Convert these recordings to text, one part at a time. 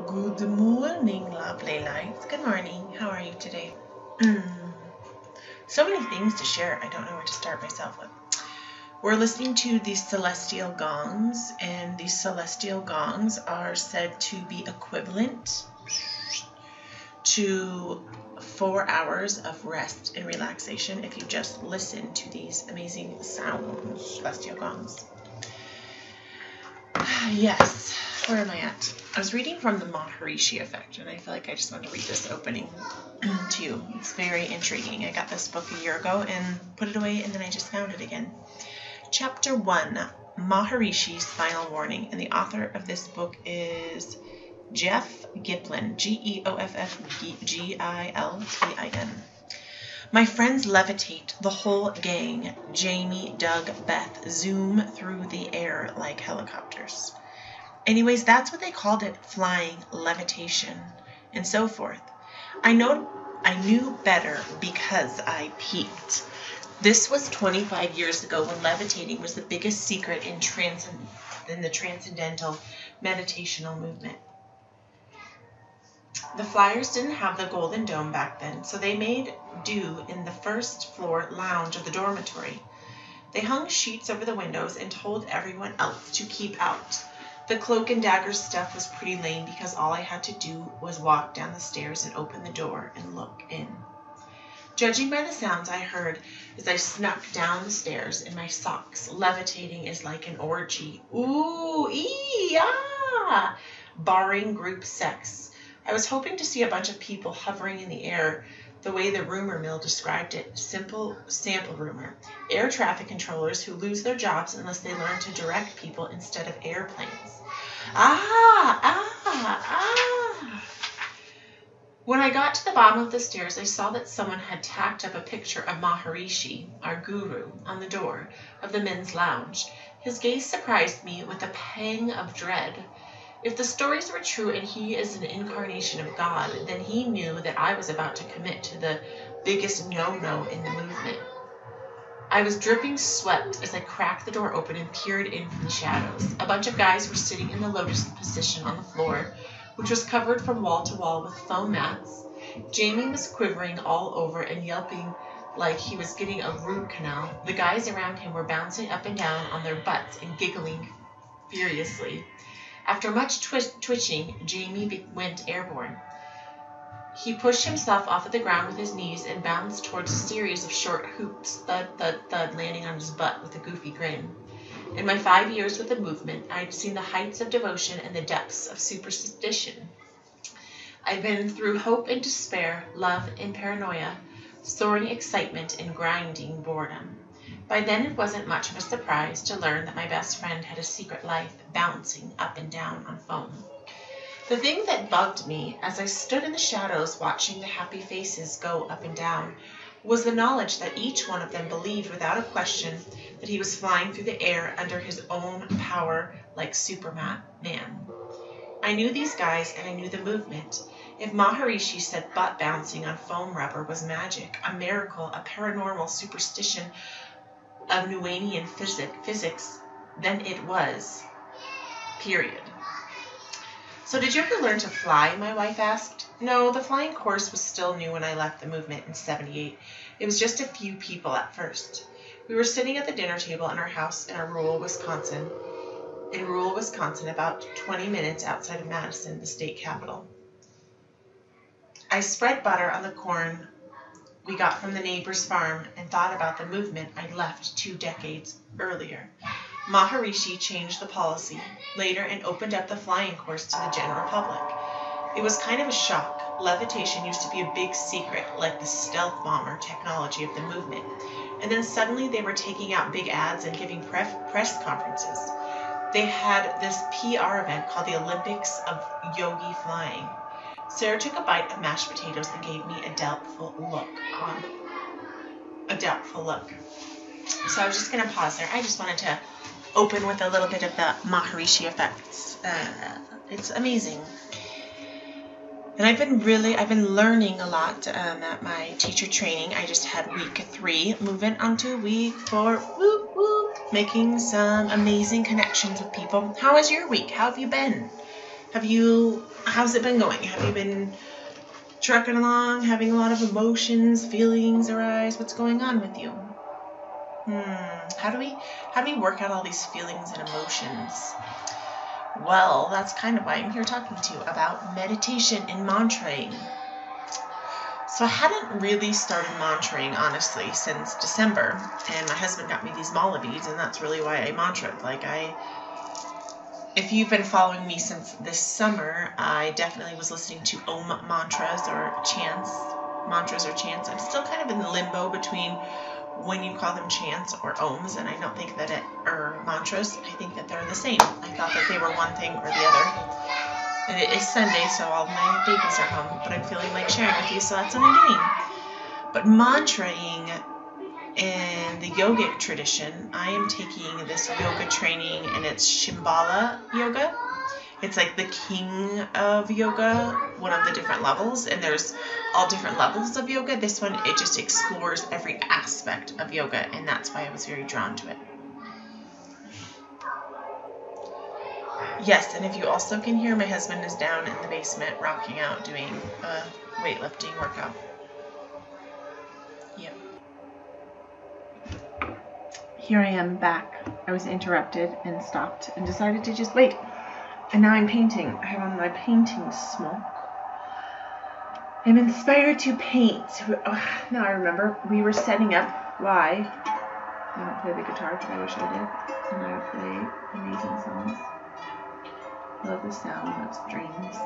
Good morning, lovely lights. Good morning. How are you today? So many things to share. I don't know where to start myself with. We're listening to these celestial gongs, and these celestial gongs are said to be equivalent to 4 hours of rest and relaxation if you just listen to these amazing sounds, celestial gongs. Yes, where am I at? I was reading from the Maharishi Effect, and I feel like I just want to read this opening to you. It's very intriguing. I got this book a year ago and put it away, and then I just found it again. Chapter 1, Maharishi's Final Warning, and the author of this book is Jeff Giplin, Geoffgilpin. My friends levitate, the whole gang, Jamie, Doug, Beth, zoom through the air like helicopters. Anyways, that's what they called it, flying, levitation, and so forth. I knew better because I peeked. This was 25 years ago when levitating was the biggest secret in the transcendental meditational movement. The flyers didn't have the golden dome back then, so they made do in the first floor lounge of the dormitory. They hung sheets over the windows and told everyone else to keep out. The cloak and dagger stuff was pretty lame because all I had to do was walk down the stairs and open the door and look in. Judging by the sounds I heard as I snuck down the stairs in my socks, levitating is like an orgy. Ooh, ee, ah! Barring group sex. I was hoping to see a bunch of people hovering in the air the way the rumor mill described it. Simple sample rumor. Air traffic controllers who lose their jobs unless they learn to direct people instead of airplanes. When I got to the bottom of the stairs, I saw that someone had tacked up a picture of Maharishi, our guru, on the door of the men's lounge. His gaze surprised me with a pang of dread. If the stories were true and he is an incarnation of God, then he knew that I was about to commit to the biggest no-no in the movement. I was dripping sweat as I cracked the door open and peered in from the shadows. A bunch of guys were sitting in the lotus position on the floor, which was covered from wall to wall with foam mats. Jamie was quivering all over and yelping like he was getting a root canal. The guys around him were bouncing up and down on their butts and giggling furiously. After much twitching, Jamie went airborne. He pushed himself off of the ground with his knees and bounced towards a series of short hoops, thud, thud, thud, landing on his butt with a goofy grin. In my 5 years with the movement, I'd seen the heights of devotion and the depths of superstition. I'd been through hope and despair, love and paranoia, soaring excitement and grinding boredom. By then it wasn't much of a surprise to learn that my best friend had a secret life bouncing up and down on foam. The thing that bugged me as I stood in the shadows watching the happy faces go up and down was the knowledge that each one of them believed without a question that he was flying through the air under his own power like Superman. I knew these guys and I knew the movement. If Maharishi said butt bouncing on foam rubber was magic, a miracle, a paranormal superstition of Newtonian physics, then it was. Period. So did you ever learn to fly, my wife asked. No, the flying course was still new when I left the movement in '78. It was just a few people at first. We were sitting at the dinner table in our house in rural Wisconsin, about 20 minutes outside of Madison, the state capital. I spread butter on the corn we got from the neighbor's farm and thought about the movement I'd left 2 decades earlier. Maharishi changed the policy later and opened up the flying course to the general public. It was kind of a shock. Levitation used to be a big secret, like the stealth bomber technology of the movement. And then suddenly they were taking out big ads and giving press conferences. They had this PR event called the Olympics of Yogi Flying. Sarah took a bite of mashed potatoes and gave me a doubtful look. So I was just going to pause there. I just wanted to open with a little bit of the Maharishi effects. It's amazing. And I've been learning a lot at my teacher training. I just had week 3, moving on to week 4, making some amazing connections with people. How was your week? How have you been? How's it been going? Have you been trucking along, having a lot of emotions, feelings arise? What's going on with you? How do we work out all these feelings and emotions? Well, that's kind of why I'm here talking to you about meditation and mantraing. So I hadn't really started mantraing, honestly, since December, and my husband got me these mala beads, and that's really why I mantraed. If you've been following me since this summer, I definitely was listening to Om mantras or chants. I'm still kind of in limbo between when you call them chants or ohms, and I don't think that or mantras. I think that they're the same. I thought that they were one thing or the other. And it is Sunday, so all my babies are home, but I'm feeling like sharing with you, so that's what I'm doing. But mantraing in the yogic tradition, I am taking this yoga training, and it's Shambhala yoga. It's like the king of yoga, one of the different levels, and there's all different levels of yoga. This one, it just explores every aspect of yoga, and that's why I was very drawn to it. Yes, and if you also can hear, my husband is down in the basement rocking out doing a weightlifting workout. Yeah. Here I am back. I was interrupted and stopped and decided to just wait. And now I'm painting. I have on my painting smoke. I'm inspired to paint. Now I remember we were setting up why I don't play the guitar, but I wish I did. And I would play amazing songs. Love the sound of strings.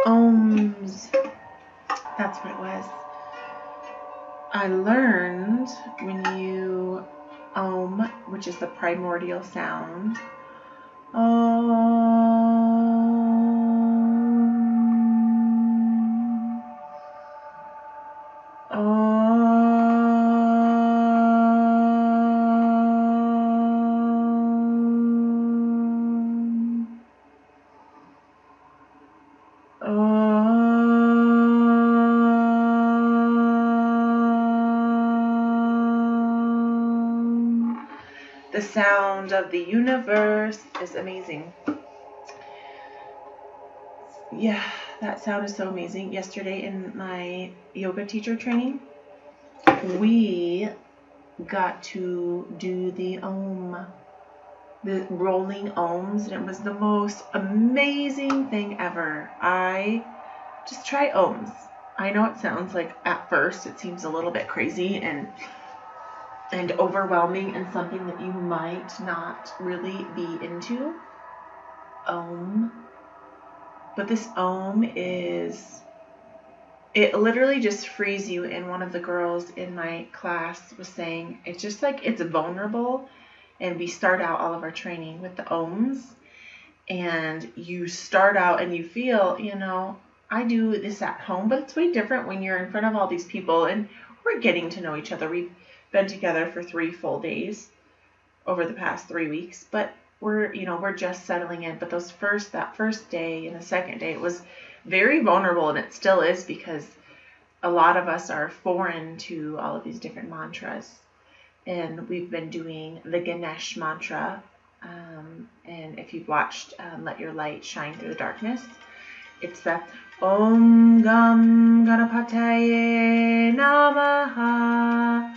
Ohms. That's what it was. I learned when you ohm, which is the primordial sound. The sound of the universe is amazing. Yeah, that sound is so amazing. Yesterday in my yoga teacher training, we got to do the rolling ohms, and it was the most amazing thing ever. I just try ohms. I know it sounds like at first it seems a little bit crazy and overwhelming and something that you might not really be into. Ohm. But this ohm it literally just frees you. And one of the girls in my class was saying, it's just like it's vulnerable. And we start out all of our training with the ohms. And you start out and you feel, I do this at home, but it's way different when you're in front of all these people and we're getting to know each other. We've been together for 3 full days over the past 3 weeks, but we're just settling in. But that first day and the second day, it was very vulnerable, and it still is, because a lot of us are foreign to all of these different mantras. And we've been doing the Ganesh mantra, and if you've watched Let Your Light Shine Through the Darkness, it's the Om Gam Ganapataye Namaha.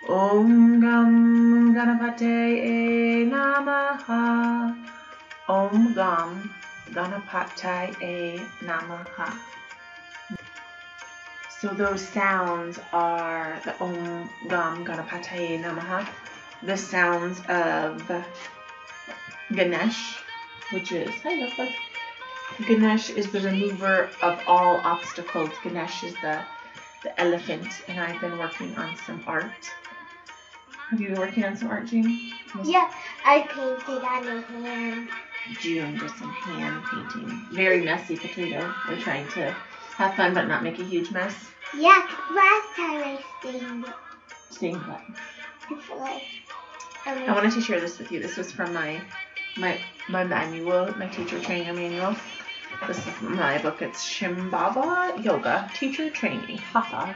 Om Gam Ganapataye Namaha. Om Gam Ganapataye Namaha. So those sounds are the Om Gam Ganapataye Namaha, the sounds of Ganesh, which is, Ganesh is the remover of all obstacles. Ganesh is the elephant, and I've been working on some art. Have you been working on some art, June? Yeah, I painted on my hand. June did some hand painting. Very messy potato. We're trying to have fun but not make a huge mess. Yeah, last time I stained it. Stained what? I wanted to share this with you. This was from my manual, my teacher trainer manual. This is my book. It's Shambhala Yoga Teacher Training. Haha.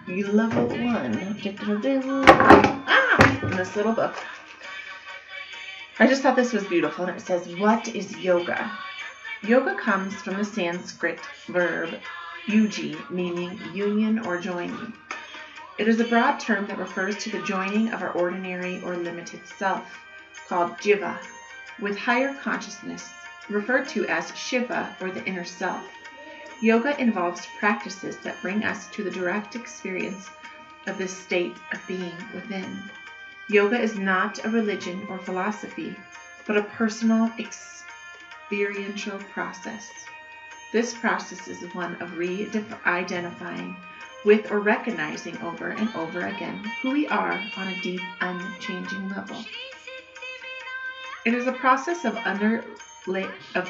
Level 1. In this little book. I just thought this was beautiful, and it says, what is yoga? Yoga comes from the Sanskrit verb yuji, meaning union or joining. It is a broad term that refers to the joining of our ordinary or limited self, called jiva, with higher consciousness, referred to as Shiva or the inner self. Yoga involves practices that bring us to the direct experience of this state of being within. Yoga is not a religion or philosophy, but a personal experiential process. This process is one of re-identifying with or recognizing over and over again who we are on a deep, unchanging level. It is a process of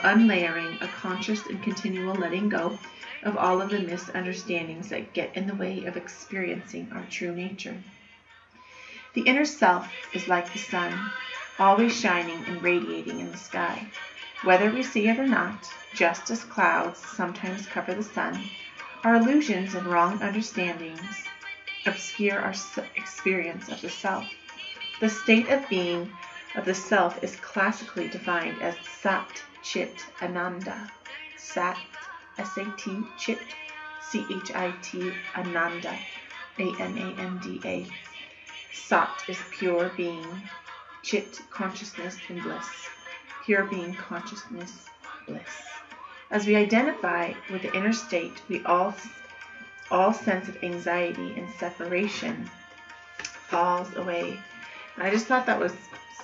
unlayering a conscious and continual letting go of all of the misunderstandings that get in the way of experiencing our true nature. The inner self is like the sun, always shining and radiating in the sky. Whether we see it or not, just as clouds sometimes cover the sun, our illusions and wrong understandings obscure our experience of the self. The state of being of the self is classically defined as Sat Chit Ananda. Sat, S-A-T, Chit, C-H-I-T, Ananda, A-N-A-N-D-A. Sat is pure being, Chit, consciousness, and bliss. Pure being, consciousness, bliss. As we identify with the inner state, we all sense of anxiety and separation falls away. And I just thought that was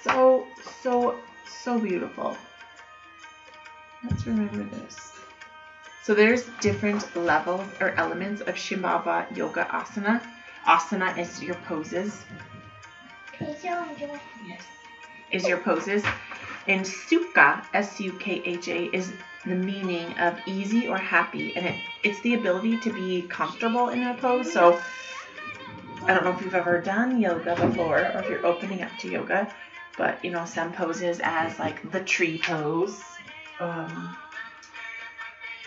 so beautiful. Let's remember this. So there's different levels or elements of Shambhava Yoga Asana. Asana is your poses. Yes. Is your poses. And Sukha, S-U-K-H-A, is the meaning of easy or happy. And it's the ability to be comfortable in a pose. So I don't know if you've ever done yoga before or if you're opening up to yoga. But, some poses as like the tree pose,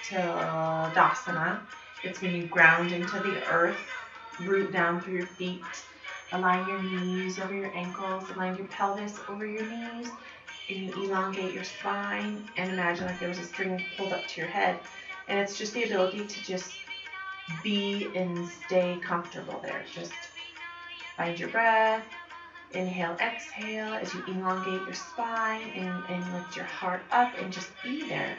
Tadasana. It's when you ground into the earth, root down through your feet, align your knees over your ankles, align your pelvis over your knees, and you elongate your spine, and imagine like there was a string pulled up to your head. And it's just the ability to just be and stay comfortable there. Just find your breath. Inhale, exhale as you elongate your spine and lift your heart up and just be there.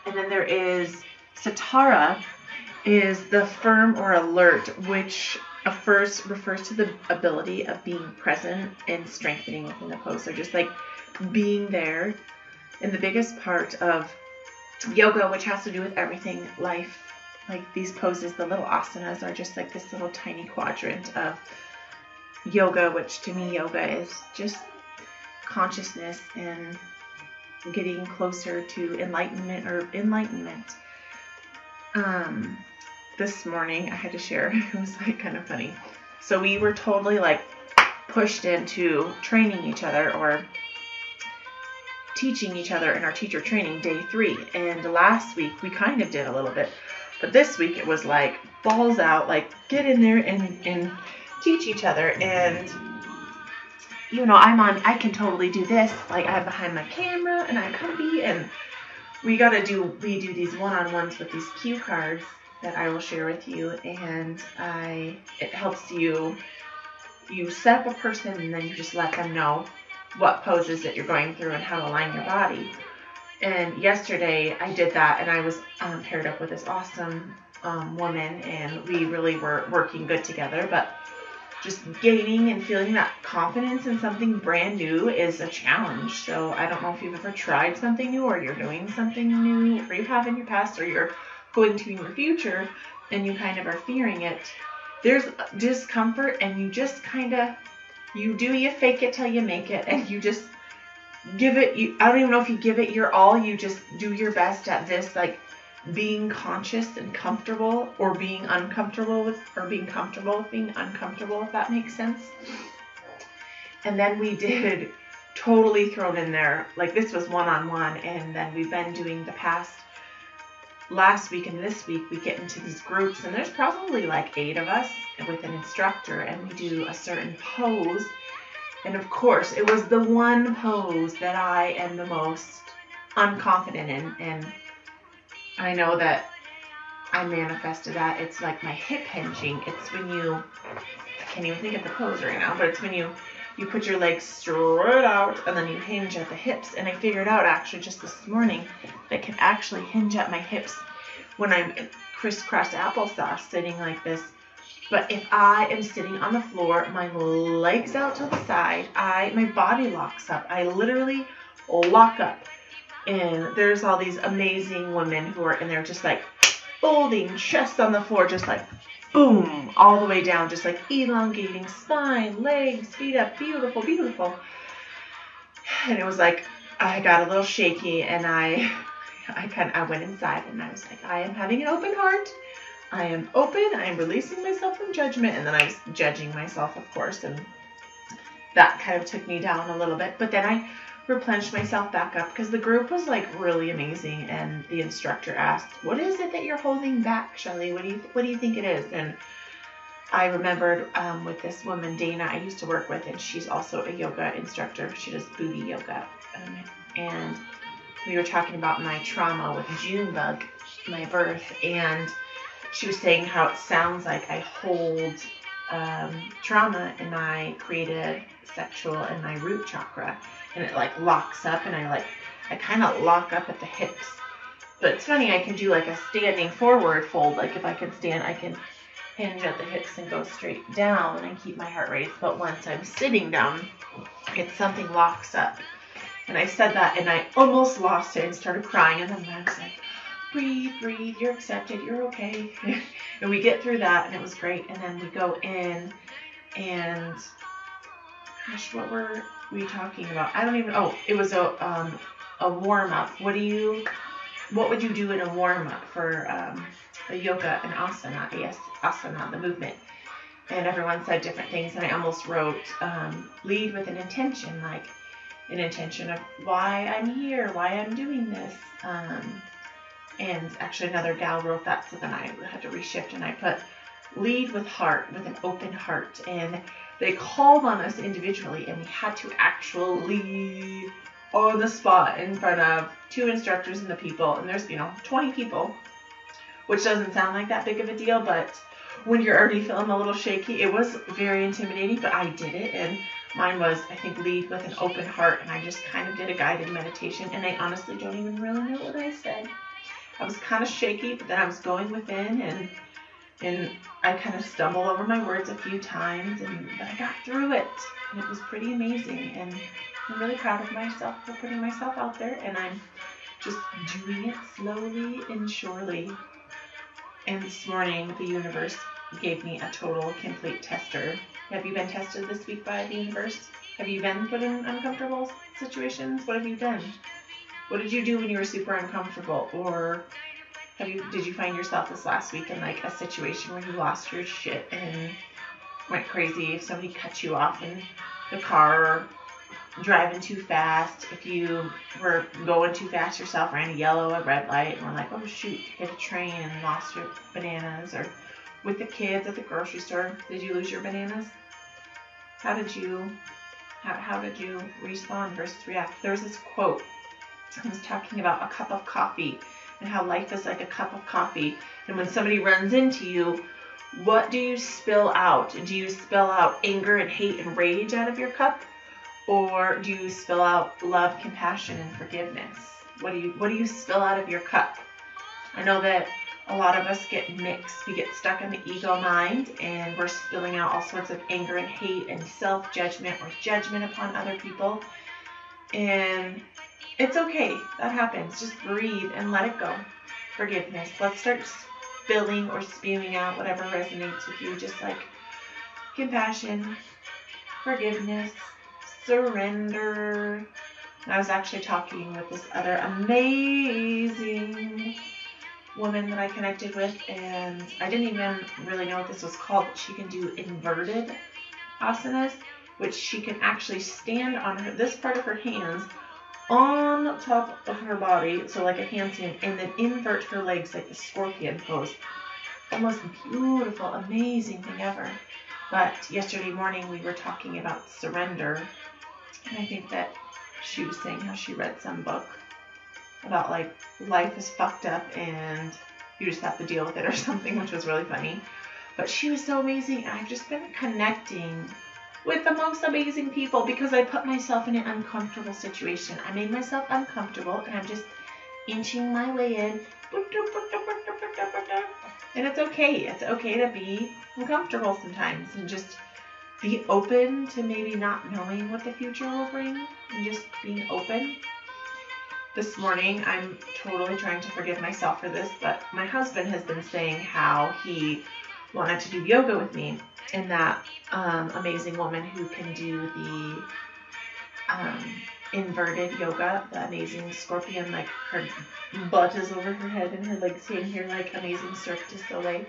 And then there is Satara, is the firm or alert, which first refers to the ability of being present and strengthening within the pose. So just like being there. And the biggest part of yoga, which has to do with everything, life, like these poses, the little asanas are just like this little tiny quadrant of yoga, which to me yoga is just consciousness and getting closer to enlightenment. This morning I had to share, it was like kind of funny. So we were totally like pushed into training each other or teaching each other in our teacher training day 3. And last week we kind of did a little bit, but this week it was like balls out, like get in there and teach each other. And I can totally do this, like I'm behind my camera and I'm comfy, and we do these one-on-ones with these cue cards that I will share with you, and it helps you set up a person and then you just let them know what poses that you're going through and how to align your body. And yesterday I did that, and I was paired up with this awesome woman, and we really were working good together. But just gaining and feeling that confidence in something brand new is a challenge. So I don't know if you've ever tried something new, or you're doing something new, or you have in your past, or you're going to in your future, and you kind of are fearing it. There's discomfort, and you just kind of, you fake it till you make it, and you just give it, I don't even know if you give it your all, you just do your best at this, like being conscious and comfortable, or being uncomfortable with, or being comfortable with being uncomfortable, if that makes sense. And then we did totally thrown in there, like this was one-on-one, and then we've been doing the past last week and this week, we get into these groups, and there's probably like 8 of us with an instructor, and we do a certain pose, And of course, it was the one pose that I am the most unconfident in. And I know that I manifested that. It's like my hip hinging. It's when you, I can't even think of the pose right now, but it's when you put your legs straight out and then you hinge at the hips. And I figured out actually just this morning that I can actually hinge at my hips when I'm crisscross applesauce sitting like this. But if I am sitting on the floor, my legs out to the side, my body locks up. I literally lock up. And there's all these amazing women who are in there just like folding chest on the floor, just like boom, all the way down, just like elongating spine, legs, feet up, beautiful, beautiful. And it was like, I got a little shaky and I went inside and I was like, I am having an open heart. I am open. I am releasing myself from judgment. And then I was judging myself, of course. And that kind of took me down a little bit. But then I replenished myself back up because the group was like really amazing. And the instructor asked, what is it that you're holding back, Shelly? What do you think it is? And I remembered with this woman, Dana, I used to work with, and she's also a yoga instructor. She does booty yoga. And we were talking about my trauma with Junebug, my birth, and she was saying how it sounds like I hold trauma in my creative, sexual, and my root chakra, and it like locks up, and I kind of lock up at the hips. But it's funny, I can do like a standing forward fold. Like if I can stand, I can hinge at the hips and go straight down and keep my heart raised. But once I'm sitting down, it's something locks up. And I said that, and I almost lost it and started crying. And then I was like, breathe, breathe, you're accepted, you're okay. And we get through that, and it was great. And then we go in, and gosh, what were we talking about? I don't even, it was a warm-up. What would you do in a warm-up for a yoga and asana, asana, the movement? And everyone said different things, and I almost wrote, lead with an intention, like an intention of why I'm here, why I'm doing this. And actually another gal wrote that, so then I had to reshift, and I put lead with heart, with an open heart. And they called on us individually, and we had to actually on the spot in front of 2 instructors and the people, and there's 20 people, which doesn't sound like that big of a deal, but when you're already feeling a little shaky, it was very intimidating. But I did it, and mine was, I think, lead with an open heart, and I just kind of did a guided meditation, and I honestly don't even really know what I said. I was kind of shaky, but then I was going within, and I kind of stumbled over my words a few times, but I got through it, and it was pretty amazing. And I'm really proud of myself for putting myself out there, and I'm just doing it slowly and surely. And this morning, the universe gave me a total, complete tester. Have you been tested this week by the universe? Have you been put in uncomfortable situations? What have you done? What did you do when you were super uncomfortable? Or did you find yourself this last week in like a situation where you lost your shit and went crazy? If somebody cut you off in the car, driving too fast, if you were going too fast yourself, ran a yellow, a red light, and were like, oh shoot, hit a train and lost your bananas. Or with the kids at the grocery store, did you lose your bananas? How did you respond versus react? There was this quote. I was talking about a cup of coffee and how life is like a cup of coffee. And when somebody runs into you, what do you spill out? Do you spill out anger and hate and rage out of your cup? Or do you spill out love, compassion, and forgiveness? What do you spill out of your cup? I know that a lot of us get mixed. We get stuck in the ego mind, and we're spilling out all sorts of anger and hate and self-judgment or judgment upon other people. And it's okay. That happens. Just breathe and let it go. Forgiveness. Let's start spilling or spewing out whatever resonates with you. Just like compassion, forgiveness, surrender. And I was actually talking with this other amazing woman that I connected with, and I didn't even really know what this was called, but she can do inverted asanas, which she can actually stand on this part of her hands on top of her body, so like a handstand, and then invert her legs like the scorpion pose. The most beautiful, amazing thing ever. But yesterday morning we were talking about surrender, and I think that she was saying how she read some book about like life is fucked up and you just have to deal with it or something, which was really funny. But she was so amazing. I've just been connecting with the most amazing people because I put myself in an uncomfortable situation. I made myself uncomfortable and I'm just inching my way in. And it's okay. It's okay to be uncomfortable sometimes and just be open to maybe not knowing what the future will bring and just being open. This morning, I'm totally trying to forgive myself for this, but my husband has been saying how he wanted to do yoga with me, and that amazing woman who can do the inverted yoga, the amazing scorpion, like her butt is over her head and her legs hang here like amazing Cirque du Soleil.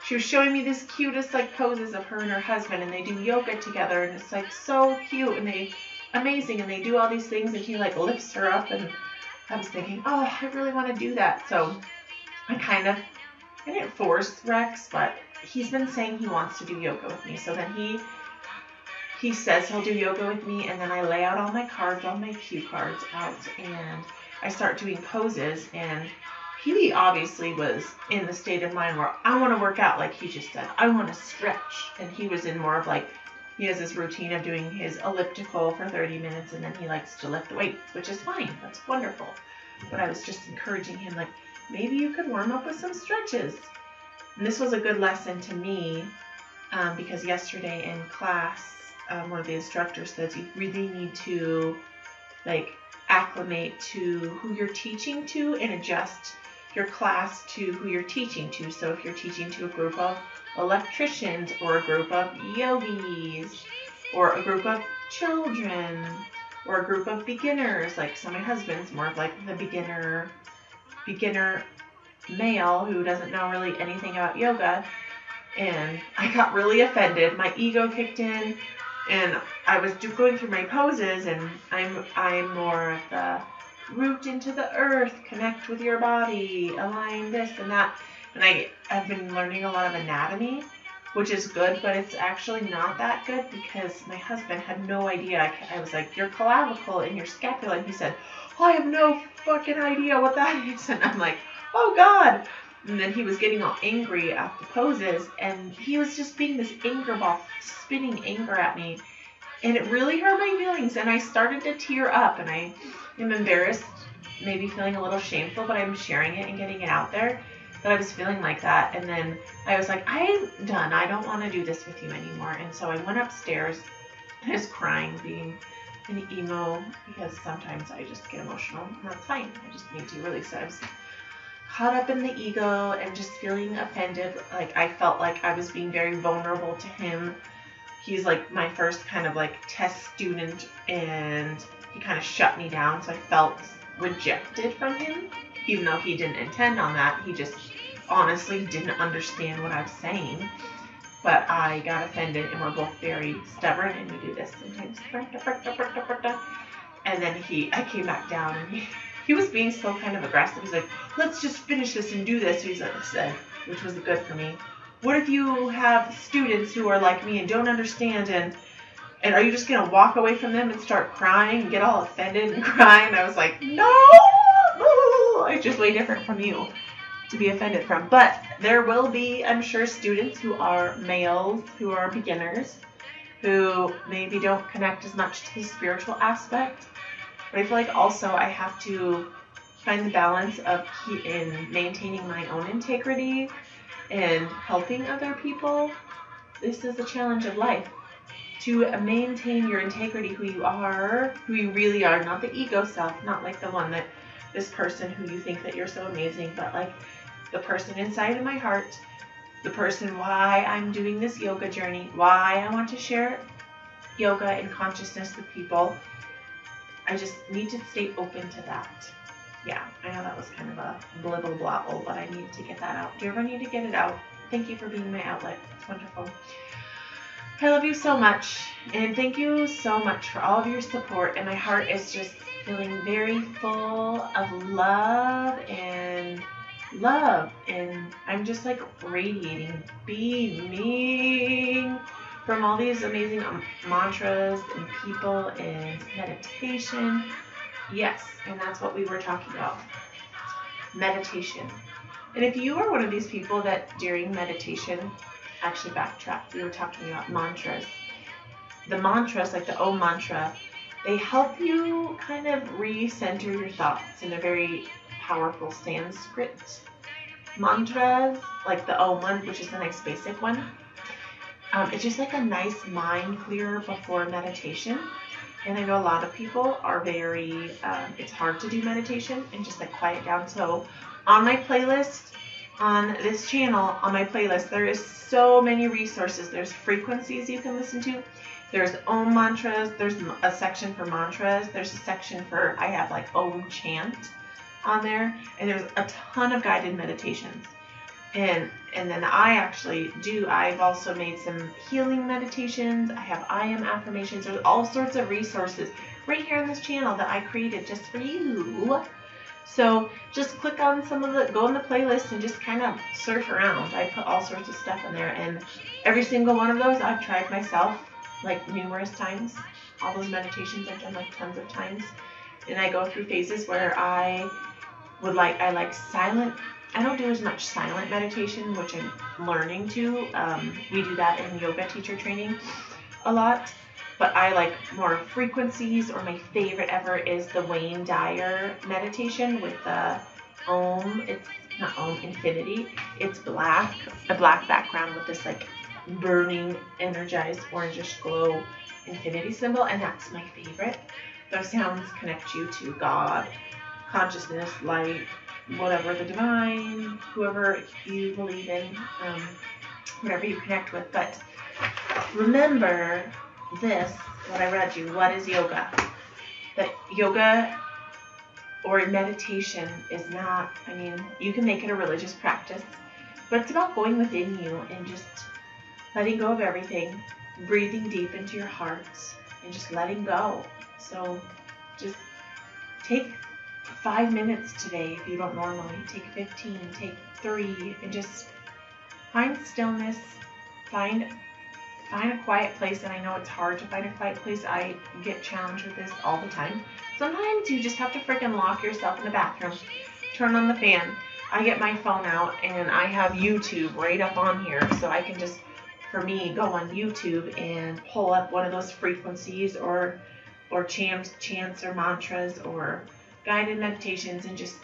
She was showing me this cutest like poses of her and her husband, and they do yoga together, and it's like so cute, and amazing, and they do all these things, and he like lifts her up, and I was thinking, oh, I really want to do that. So I didn't force Rex, but he's been saying he wants to do yoga with me. So then he says he'll do yoga with me, and then I lay out all my cards, all my cue cards out, and I start doing poses. And he obviously was in the state of mind where I want to work out, like he just said. I want to stretch. And he was in more of like, he has this routine of doing his elliptical for 30 minutes, and then he likes to lift weights, which is fine. That's wonderful. But I was just encouraging him, like, maybe you could warm up with some stretches. And this was a good lesson to me because yesterday in class, one of the instructors says you really need to, like, acclimate to who you're teaching to and adjust your class to who you're teaching to. So if you're teaching to a group of electricians or a group of yogis or a group of children or a group of beginners, like so my husband's more of like the beginner male who doesn't know really anything about yoga, and I got really offended. My ego kicked in, and I was going through my poses, and I'm more of the root into the earth, connect with your body, align this and that. And I've been learning a lot of anatomy, which is good, but it's actually not that good because my husband had no idea. I was like, your clavicle and your scapula. And he said, oh, I have no fucking idea what that is. And I'm like, oh, God. And then he was getting all angry at the poses, and he was just being this anger ball, spitting anger at me. And it really hurt my feelings, and I started to tear up, and I am embarrassed, maybe feeling a little shameful, but I'm sharing it and getting it out there, that I was feeling like that. And then I was like, I'm done. I don't want to do this with you anymore. And so I went upstairs, and I was crying, being an emo, because sometimes I just get emotional, and that's fine. I just need to release it. I was caught up in the ego and just feeling offended. Like I felt like I was being very vulnerable to him. He's like my first kind of like test student, and he kind of shut me down, so I felt rejected from him, even though he didn't intend on that. He just honestly didn't understand what I was saying. But I got offended, and we're both very stubborn, and we do this sometimes. And then I came back down, and he was being so kind of aggressive. He's like, let's just finish this and do this. He said, which was good for me. What if you have students who are like me and don't understand, and are you just going to walk away from them and start crying and get all offended and cry? And I was like, no! It's just way different from you to be offended from. But there will be, I'm sure, students who are males, who are beginners, who maybe don't connect as much to the spiritual aspect. But I feel like also I have to find the balance of in maintaining my own integrity and helping other people. This is a challenge of life. To maintain your integrity, who you really are, not the ego self, not like the one that this person who you think that you're so amazing, but like the person inside of my heart, the person why I'm doing this yoga journey, why I want to share yoga and consciousness with people. I just need to stay open to that. Yeah, I know that was kind of a blibble blobble, but I need to get that out. Do you ever need to get it out? Thank you for being my outlet. It's wonderful. I love you so much, and thank you so much for all of your support, and my heart is just feeling very full of love, and I'm just like radiating, beaming from all these amazing mantras and people and meditation. Yes, and that's what we were talking about. Meditation. And if you are one of these people that during meditation, actually backtrack, we were talking about mantras. The mantras, like the Om mantra, they help you kind of recenter your thoughts in a very powerful Sanskrit. Mantras, like the Om one, which is the nice basic one, it's just like a nice mind clearer before meditation. And I know a lot of people are very, it's hard to do meditation and just like quiet down. So on my playlist, on this channel, on my playlist, there is so many resources. There's frequencies you can listen to. There's Om mantras. There's a section for mantras. There's a section for, I have like Om chant on there. And there's a ton of guided meditations. And then I've also made some healing meditations. I have I am affirmations. There's all sorts of resources right here on this channel that I created just for you. So just click on go in the playlist and just kind of surf around. I put all sorts of stuff in there, and every single one of those I've tried myself like numerous times. All those meditations I've done like tons of times. And I go through phases where I like silent. I don't do as much silent meditation, which I'm learning to. We do that in yoga teacher training a lot. But I like more frequencies, or my favorite ever is the Wayne Dyer meditation with the Om. It's not Om, infinity. It's a black background with this like burning, energized, orangish glow infinity symbol. And that's my favorite. Those sounds connect you to God, consciousness, light, whatever, the divine, whoever you believe in, whatever you connect with. But remember this, what I read you. What is yoga? That yoga or meditation is not, you can make it a religious practice, but it's about going within you and just letting go of everything, breathing deep into your heart, and just letting go. So just take 5 minutes today if you don't normally. Take 15, take 3, and just find stillness, find a quiet place. And I know it's hard to find a quiet place. I get challenged with this all the time. Sometimes you just have to freaking lock yourself in the bathroom, turn on the fan. I get my phone out and I have YouTube right up on here, so I can just, for me, go on YouTube and pull up one of those frequencies or chants or mantras or guided meditations, and just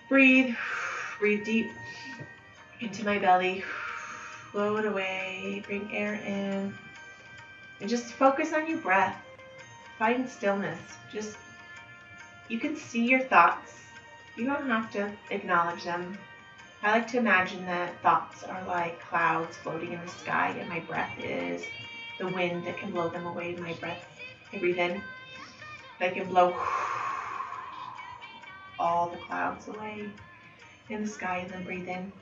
breathe deep into my belly, blow it away, bring air in, and just focus on your breath. Find stillness. Just, you can see your thoughts. You don't have to acknowledge them. I like to imagine that thoughts are like clouds floating in the sky, and my breath is the wind that can blow them away. My breath, I breathe in, I can blow all the clouds away in the sky, and then breathe in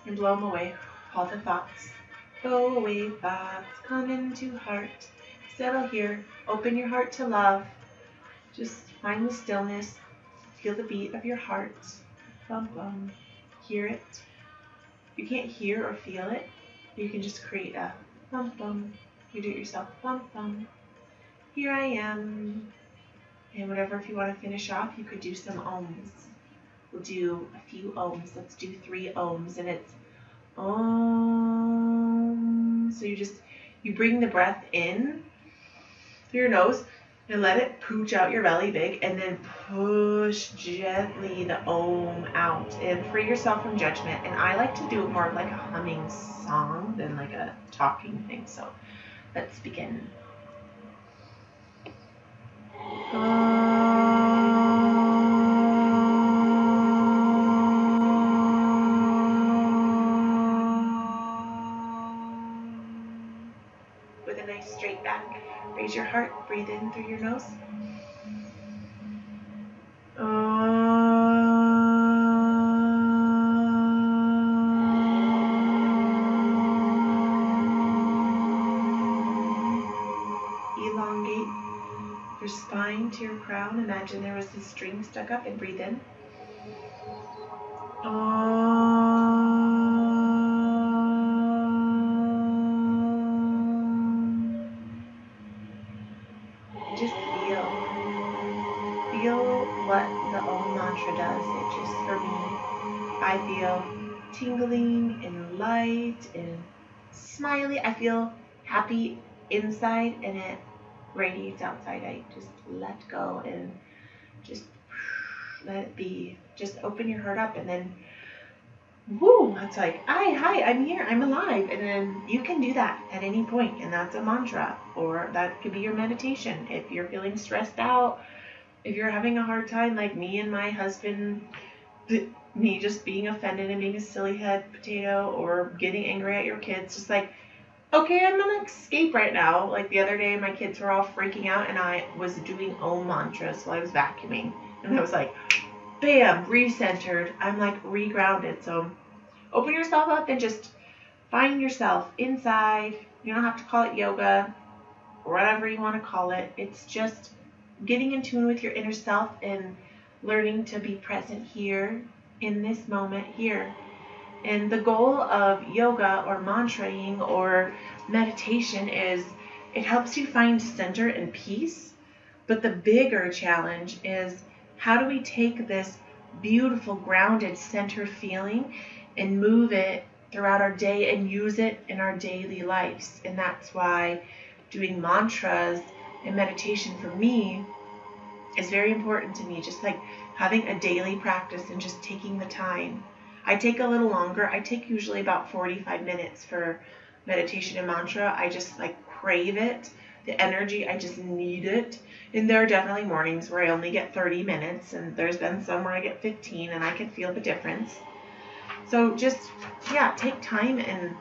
and blow them away. All the thoughts. Go away, thoughts. Come into heart. Settle here. Open your heart to love. Just find the stillness. Feel the beat of your heart. Bum bum. Hear it. You can't hear or feel it. You can just create a bum bum. You do it yourself. Bum bum. Here I am. And whatever, if you want to finish off, you could do some ohms. We'll do a few ohms. Let's do 3 ohms, and it's Om. So you bring the breath in through your nose and let it pooch out your belly big, and then push gently the Om out and free yourself from judgment. And I like to do it more of like a humming song than like a talking thing. So let's begin. With a nice straight back. Raise your heart, breathe in through your nose. Elongate your spine to your crown. Imagine there was this string stuck up, and breathe in. what the Om mantra does. It just, for me, I feel tingling and light and smiley. I feel happy inside and it radiates outside. I just let go and just let it be. Just open your heart up and then woo, it's like, hi, I'm here, I'm alive. And then you can do that at any point, and that's a mantra, or that could be your meditation. If you're feeling stressed out, if you're having a hard time, like me and my husband, me just being offended and being a silly head potato, or getting angry at your kids, just like, okay, I'm gonna escape right now. Like the other day, my kids were all freaking out, and I was doing Om mantras while I was vacuuming, and I was like, bam, recentered. I'm like regrounded. So open yourself up and just find yourself inside. You don't have to call it yoga or whatever you want to call it. It's just getting in tune with your inner self and learning to be present here in this moment here. And the goal of yoga or mantraing or meditation is it helps you find center and peace. But the bigger challenge is, how do we take this beautiful, grounded, centered feeling and move it throughout our day and use it in our daily lives? And that's why doing mantras and meditation for me is very important to me. Just like having a daily practice and just taking the time. I take a little longer. I take usually about 45 minutes for meditation and mantra. I just like crave it. The energy, I just need it. And there are definitely mornings where I only get 30 minutes, and there's been some where I get 15, and I can feel the difference. So just, take time and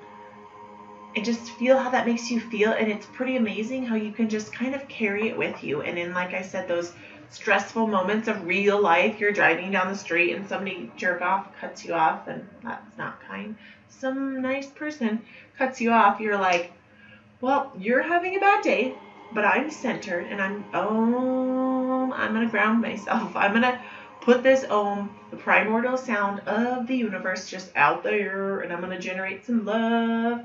just feel how that makes you feel. And it's pretty amazing how you can just kind of carry it with you. And in, like I said, those stressful moments of real life, you're driving down the street and somebody cuts you off, and that's not kind. Some nice person cuts you off. You're like, well, you're having a bad day, but I'm centered, and I'm going to ground myself. I'm going to put this Om, the primordial sound of the universe, just out there, and I'm going to generate some love,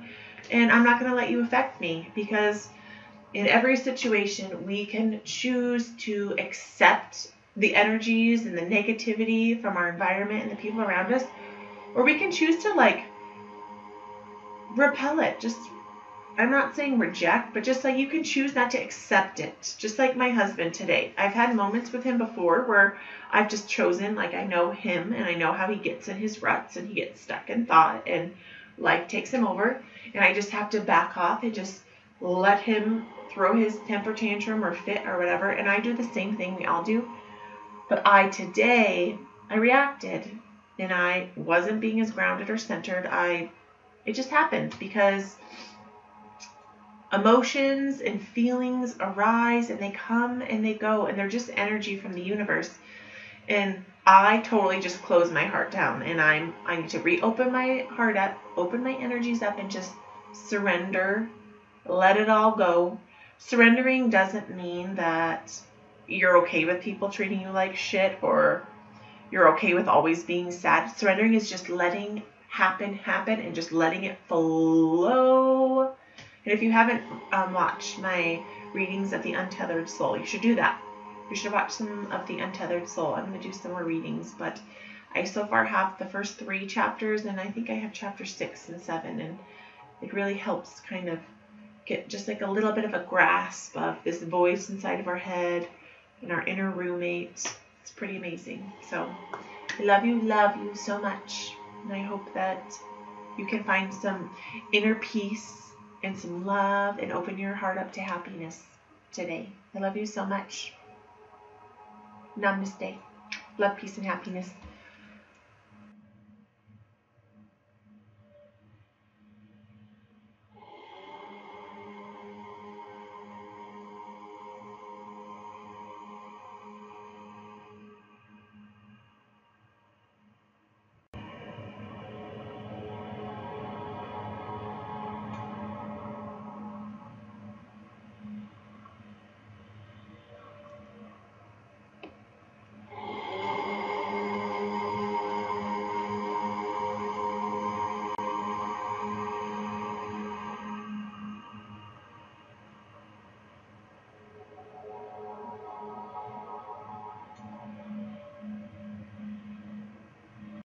and I'm not going to let you affect me, because in every situation, we can choose to accept the energies and the negativity from our environment and the people around us, or we can choose to, repel it. I'm not saying reject, but just like you can choose not to accept it. Just like my husband today. I've had moments with him before where I've just chosen, I know him and I know how he gets in his ruts and he gets stuck in thought and life takes him over. And I just have to back off and just let him throw his temper tantrum or fit or whatever. And I do the same thing we all do. But today, I reacted and I wasn't being as grounded or centered. It just happened because emotions and feelings arise and they come and they go, and they're just energy from the universe. And I totally just close my heart down, and I need to reopen my heart up, open my energies up, and just surrender, let it all go. Surrendering doesn't mean that you're okay with people treating you like shit or you're okay with always being sad. Surrendering is just letting happen and just letting it flow. And if you haven't watched my readings of The Untethered Soul, you should do that. You should watch some of The Untethered Soul. I'm going to do some more readings, but I so far have the first 3 chapters, and I think I have chapter 6 and 7, and it really helps kind of get just like a little bit of a grasp of this voice inside of our head and our inner roommate. It's pretty amazing. So I love you so much, and I hope that you can find some inner peace and some love and open your heart up to happiness today. I love you so much. Namaste. Love, peace, and happiness.